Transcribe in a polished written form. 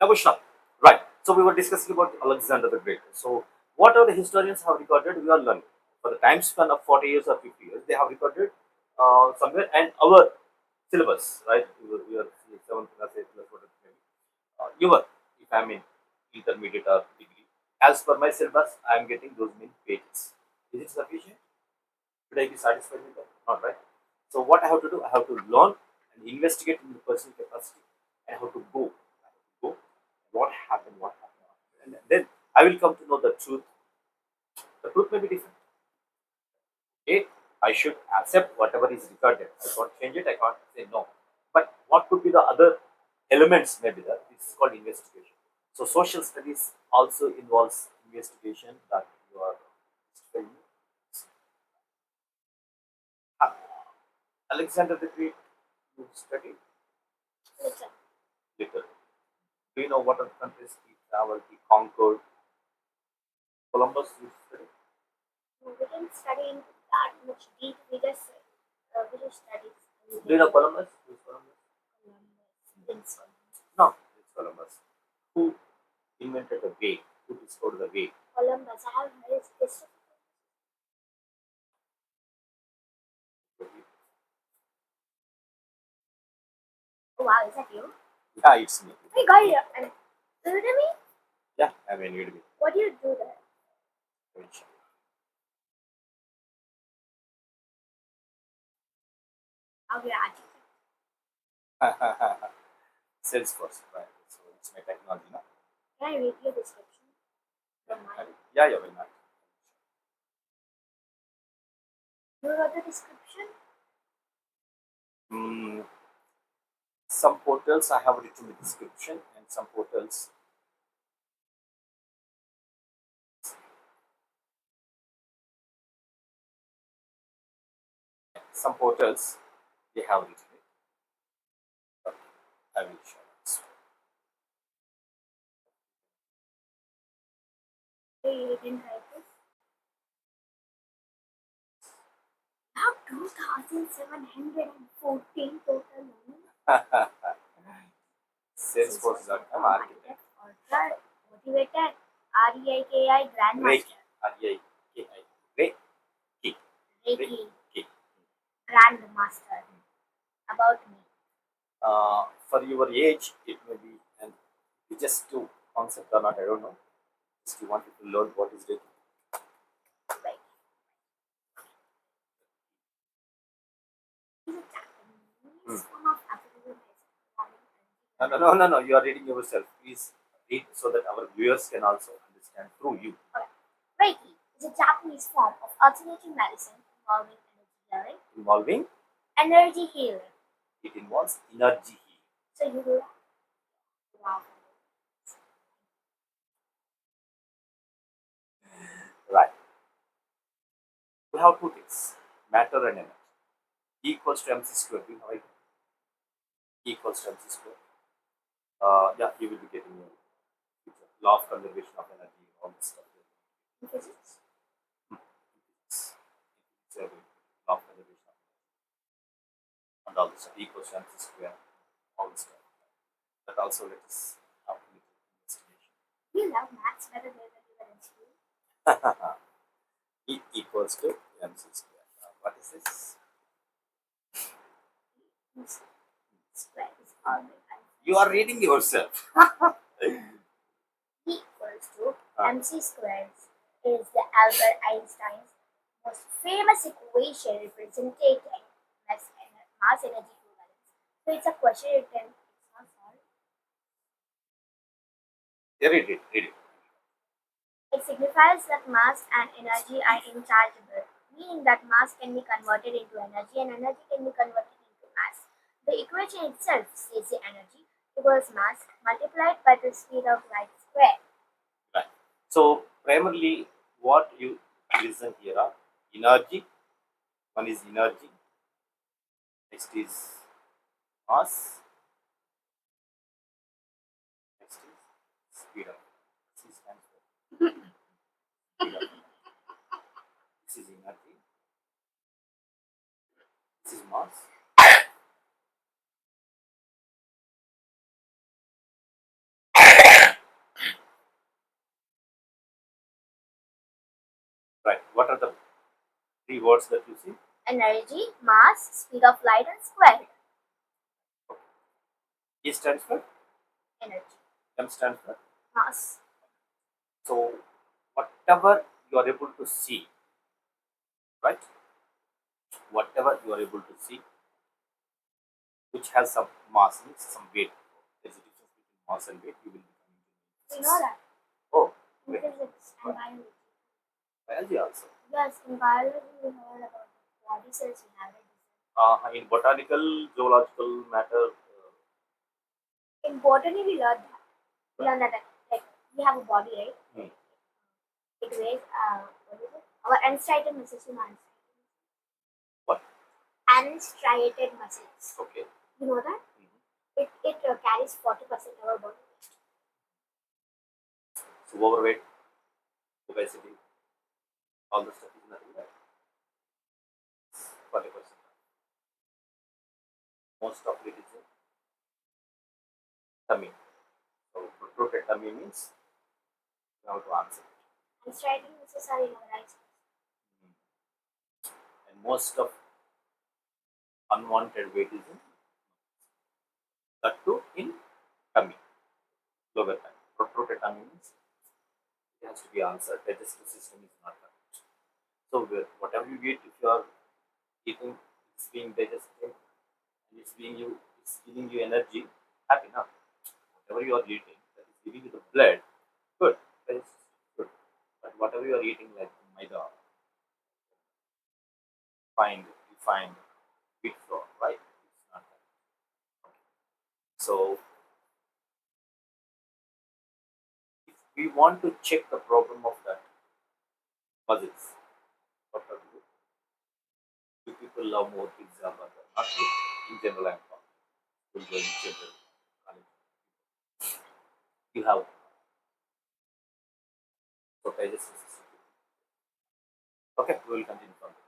Bushra. Right. So we were discussing about Alexander the Great. So whatever the historians have recorded, we are learning. For the time span of 40 years or 50 years, they have recorded somewhere, and our syllabus, right? We are 7th class, 8th class, whatever maybe. Your, if I'm in intermediate or degree, as per my syllabus, I am getting those many pages. Is it sufficient? Should I be satisfied with that? Not right. So what I have to do, I have to learn and investigate in the personal capacity. I have to go. I have to go. What happened, and then I will come to know the truth. The truth may be different. Okay, I should accept whatever is recorded. I can't change it. I can't say no. But what could be the other elements? Maybe that this is called investigation. So social studies also involves investigation that you are studying. Uh, Alexander the Great, you studied Little. little. Do you know what other countries he traveled, he conquered? Columbus, you studied. We didn't study into that much deep. We just studied Do you know Columbus? Who's Columbus? Columbus. No, it's Columbus. Who invented the way? Who discovered the way? Columbus. I have heard this. Oh wow, is that you? Yeah, it's me. Hey, guys, and listen to me. Yeah, I mean, you'd be. What do you do there? How you articulate? Salesforce, right? So it's my technology, no? Can I read your description? Yeah, From mine. yeah, why not? You wrote the description? Mm, some portals I have written the description, and some portals they have written it. Okay, I will show it. Hey, you didn't write this? Now 2,714 total moments. Salesforce.com architect. Author, motivated, REIKI, Reiki. Grandmaster. R-E-I-K-I. Reiki. Reiki, Reiki. Grandmaster. About me. For your age, it may be, and just to concept or not, I don't know. Just you wanted to learn what is Reiki. Right. He's a Japanese form of African No. You are reading yourself. Please read so that our viewers can also understand through you. Okay. Reiki is a Japanese form of alternative medicine involving energy healing. Involving, Energy healing. it involves energy healing. So you do that? Wow. Right. We have two things, matter and energy. E equals to mc square. You know, right? E equals to mc square. Yeah, you will be getting your law of conservation of energy, all this stuff. In physics? It's a law of conservation of energy. And all this stuff. E equals to mc square. All this stuff. That also let us have a little investigation. You love maths better than you were in school. E equals to mc square. What is this? Square is all the You are reading yourself. E equals to mc squared is the Albert Einstein's most famous equation representing mass energy equivalence. So it's a question written. It's not solved. Read it. Read it. It signifies that mass and energy are inchargeable, meaning that mass can be converted into energy and energy can be converted into mass. The equation itself says the energy equals mass multiplied by the speed of light squared. Right. So primarily, what you listen here are energy. One is energy. Next is mass. Next is speed of. C stands for speed of. This is energy. This is mass. Right. What are the three words that you see? Energy, mass, speed of light, and square. E stands for, Energy, M stands for. mass. So whatever you are able to see, right? Whatever you are able to see, which has some mass, means some weight. There is a difference between mass and weight. You will be coming to You know. know that Oh, in wait. physics and biology. Biology also. Yes, in biology we heard about the body cells we have. In botanical, zoological matter, In botany we learned that. We learned that like we have a body, right? hmm, It weighs what is it? Our unstriated muscles, you know, what? unstriated muscles. Okay. You know that? Mhm. It carries 40% of our body weight. So overweight, obesity, all the stuff is nothing like 40%. Most of it is in tummy. So protruded tummy means you have to answer it. Unstriated muscles are in our eyes. And most of unwanted weight is in that too in tummy, lower tummy. Protruded tummy means it has to be answered. Digestive system is not correct. So whatever you eat, if you are eating, it's being digested and it's giving you energy, happy now. Whatever you are eating, that is giving you the blood, good, that is good. But whatever you are eating, like maida, refined wheat flour, right? It's not that. So if we want to check the problem of that muscles, what are we do? Do people love more pizza, burger? Not you. In general, I'm talking. Will go in general. College. You have so digestive system. Okay, we will continue from there.